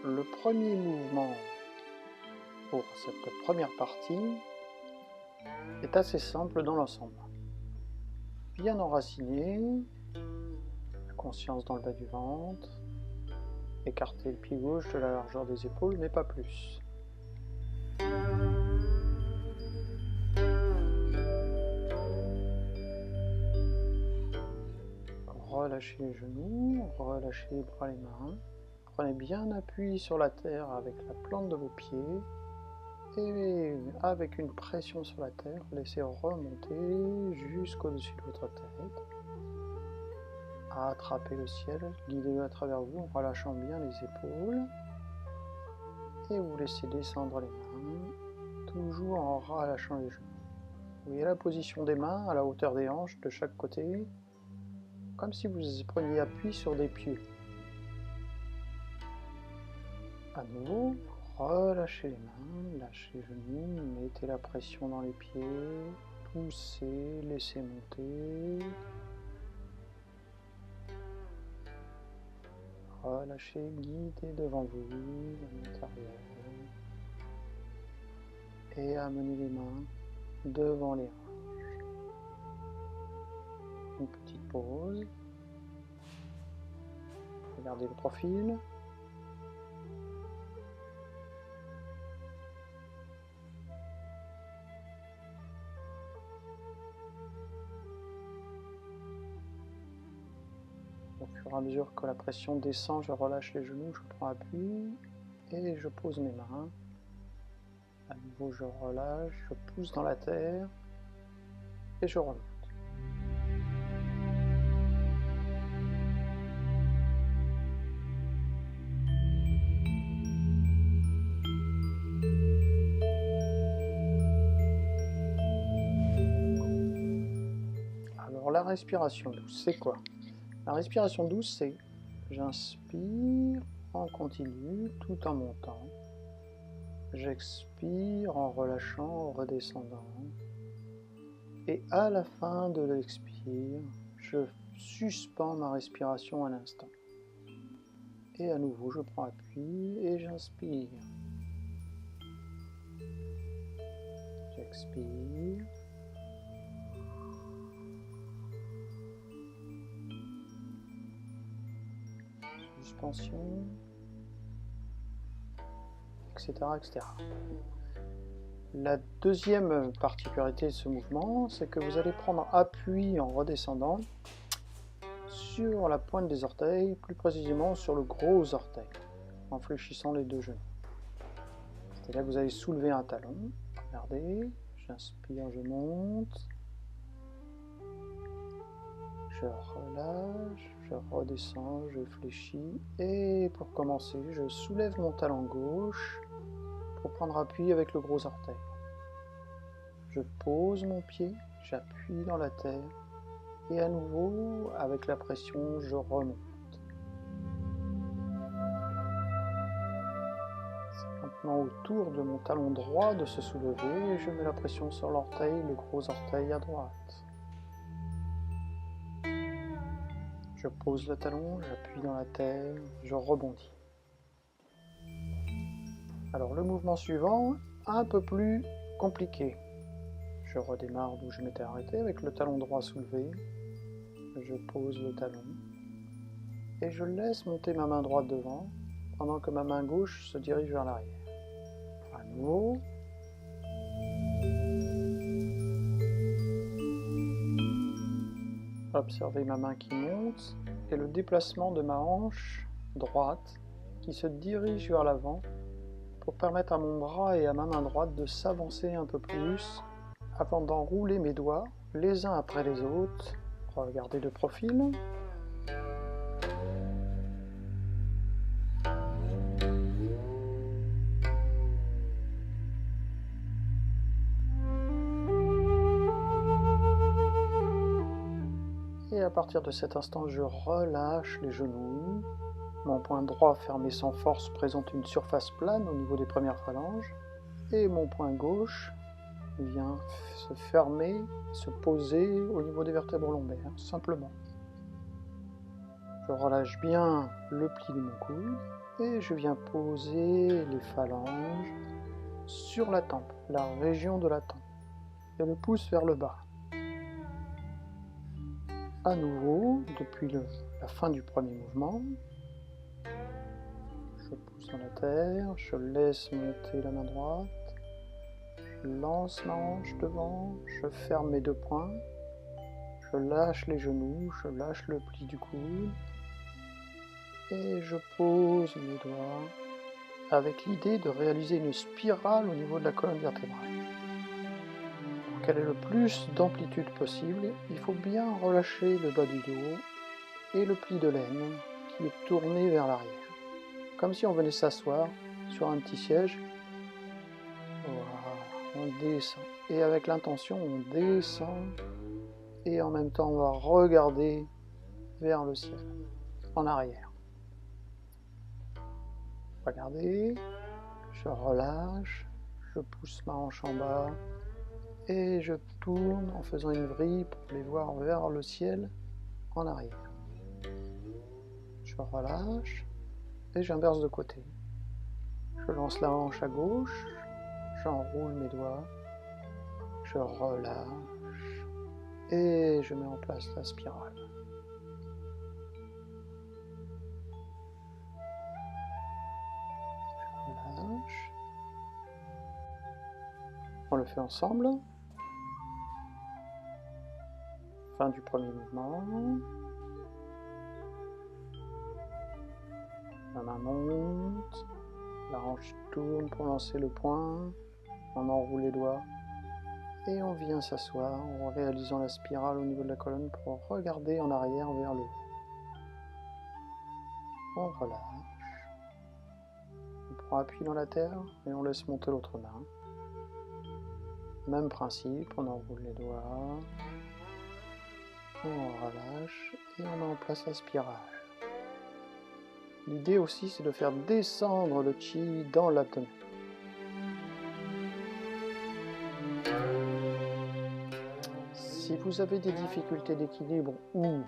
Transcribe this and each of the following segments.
le premier mouvement pour cette première partie est assez simple dans l'ensemble. Bien enraciner, la conscience dans le bas du ventre, écarter le pied gauche de la largeur des épaules, mais pas plus. Relâchez les genoux, relâchez les bras, les mains. Prenez bien appui sur la terre avec la plante de vos pieds. Et avec une pression sur la terre, laissez remonter jusqu'au-dessus de votre tête. Attrapez le ciel, guidez-le à travers vous en relâchant bien les épaules. Et vous laissez descendre les mains, toujours en relâchant les genoux. Vous voyez la position des mains à la hauteur des hanches de chaque côté, comme si vous preniez appui sur des pieux. À nouveau, relâchez les mains, lâchez les genoux, mettez la pression dans les pieds, poussez, laissez monter. Relâchez, guidez devant vous, à l'intérieur. Et amenez les mains devant les hanches. Une petite pause. Regardez le profil. Au fur et à mesure que la pression descend, je relâche les genoux, je prends appui et je pose mes mains. À nouveau, je relâche, je pousse dans la terre et je remonte. Alors la respiration douce, c'est quoi? La respiration douce, c'est j'inspire en continu tout en montant. J'expire en relâchant, en redescendant. Et à la fin de l'expire, je suspends ma respiration un instant. Et à nouveau, je prends appui et j'inspire. J'expire. Suspension. Etc., etc. La deuxième particularité de ce mouvement, c'est que vous allez prendre appui en redescendant sur la pointe des orteils, plus précisément sur le gros orteil, en fléchissant les deux genoux. C'est là que vous allez soulever un talon. Regardez, j'inspire, je monte, je relâche, je redescends, je fléchis, et pour commencer, je soulève mon talon gauche pour prendre appui avec le gros orteil. Je pose mon pied, j'appuie dans la terre, et à nouveau, avec la pression, je remonte. C'est maintenant au tour de mon talon droit de se soulever, et je mets la pression sur l'orteil, le gros orteil à droite. Je pose le talon, j'appuie dans la terre, je rebondis. Alors le mouvement suivant, un peu plus compliqué. Je redémarre d'où je m'étais arrêté avec le talon droit soulevé. Je pose le talon et je laisse monter ma main droite devant pendant que ma main gauche se dirige vers l'arrière. À nouveau. Observez ma main qui monte et le déplacement de ma hanche droite qui se dirige vers l'avant pour permettre à mon bras et à ma main droite de s'avancer un peu plus avant d'enrouler mes doigts les uns après les autres. Regardez de profil. Et à partir de cet instant, je relâche les genoux. Mon poing droit fermé sans force présente une surface plane au niveau des premières phalanges. Et mon poing gauche vient se fermer, se poser au niveau des vertèbres lombaires, simplement. Je relâche bien le pli de mon coude. Et je viens poser les phalanges sur la tempe, la région de la tempe, et le pouce vers le bas. À nouveau, depuis la fin du premier mouvement, je pousse dans la terre, je laisse monter la main droite, je lance ma hanche devant, je ferme mes deux poings, je lâche les genoux, je lâche le pli du coude, et je pose mes doigts avec l'idée de réaliser une spirale au niveau de la colonne vertébrale. Pour qu'elle ait le plus d'amplitude possible, il faut bien relâcher le bas du dos et le pli de laine qui est tourné vers l'arrière. Comme si on venait s'asseoir sur un petit siège. Voilà, on descend. Et avec l'intention, on descend et en même temps, on va regarder vers le ciel, en arrière. Regardez, je relâche, je pousse ma hanche en bas et je tourne en faisant une vrille pour les voir vers le ciel en arrière. Je relâche et j'inverse de côté. Je lance la hanche à gauche, j'enroule mes doigts, je relâche et je mets en place la spirale. Je relâche. On le fait ensemble. Fin du premier mouvement. La main monte. La hanche tourne pour lancer le poing. On enroule les doigts. Et on vient s'asseoir en réalisant la spirale au niveau de la colonne pour regarder en arrière vers le haut. On relâche. On prend appui dans la terre et on laisse monter l'autre main. Même principe, on enroule les doigts. On relâche et on met en place la spirale. L'idée aussi, c'est de faire descendre le chi dans l'abdomen. Si vous avez des difficultés d'équilibre ou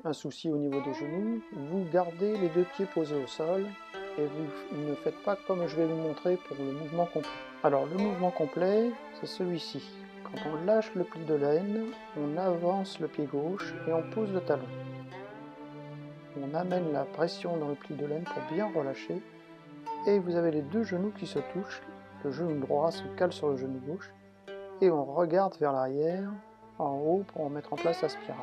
un souci au niveau des genoux, vous gardez les deux pieds posés au sol et vous ne faites pas comme je vais vous montrer pour le mouvement complet. Alors le mouvement complet, c'est celui-ci. Quand on lâche le pli de laine, on avance le pied gauche et on pose le talon. On amène la pression dans le pli de laine pour bien relâcher. Et vous avez les deux genoux qui se touchent. Le genou droit se cale sur le genou gauche. Et on regarde vers l'arrière, en haut, pour mettre en place la spirale.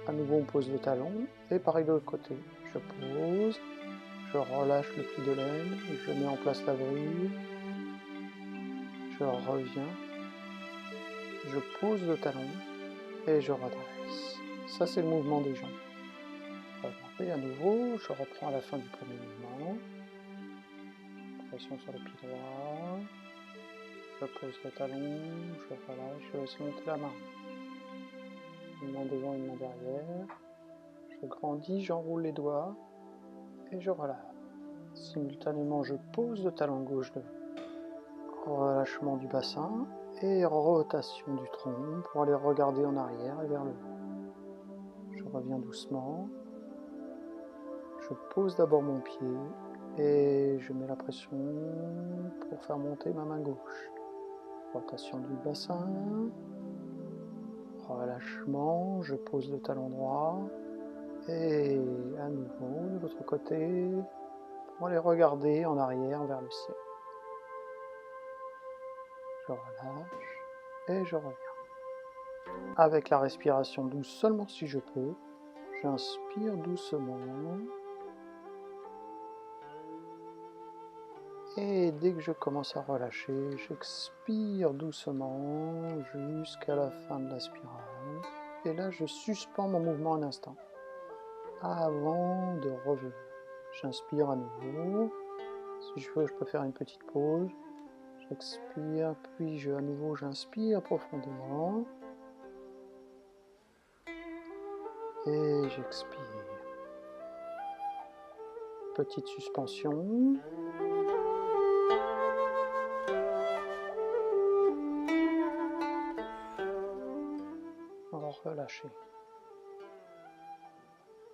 À nouveau, on pose le talon. Et pareil de l'autre côté. Je pose. Je relâche le pli de laine. Je mets en place la vrille. Je reviens. Je pose le talon. Et je redresse. Ça, c'est le mouvement des jambes. Regardez à nouveau. Je reprends à la fin du premier mouvement. Pression sur le pied droit, je pose le talon, je relâche, je laisse monter la main. Une main devant, une main derrière. Je grandis, j'enroule les doigts et je relâche. Simultanément, je pose le talon gauche, de relâchement du bassin et rotation du tronc pour aller regarder en arrière et vers le haut. Je reviens doucement. Je pose d'abord mon pied. Et je mets la pression pour faire monter ma main gauche. Rotation du bassin. Relâchement, je pose le talon droit. Et à nouveau de l'autre côté pour aller regarder en arrière vers le ciel. Je relâche et je reviens. Avec la respiration douce seulement si je peux, j'inspire doucement. Et dès que je commence à relâcher, j'expire doucement jusqu'à la fin de la spirale. Et là, je suspends mon mouvement un instant avant de revenir. J'inspire à nouveau. Si je veux, je peux faire une petite pause. J'expire, puis à nouveau j'inspire profondément. Et j'expire. Petite suspension. Relâcher.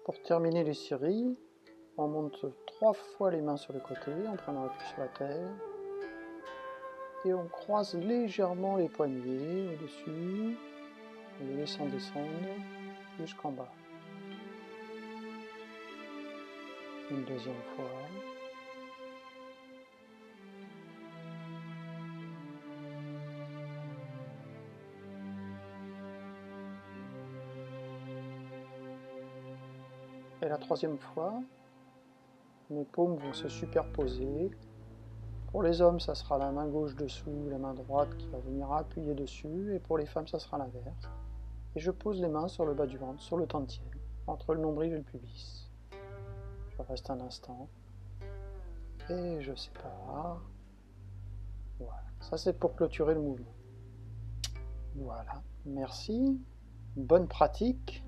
Pour terminer les séries, On monte 3 fois les mains sur le côté en prenant appui sur la terre. Et on croise légèrement les poignets au-dessus, en les laissant descendre jusqu'en bas. Une deuxième fois. Et la troisième fois, mes paumes vont se superposer. Pour les hommes, ça sera la main gauche dessous, la main droite qui va venir appuyer dessus, et pour les femmes, ça sera l'inverse. Et je pose les mains sur le bas du ventre, sur le tantième, entre le nombril et le pubis. Je reste un instant, et je sépare. Voilà, ça c'est pour clôturer le mouvement. Voilà, merci, bonne pratique.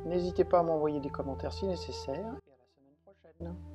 N'hésitez pas à m'envoyer des commentaires si nécessaire, et à la semaine prochaine.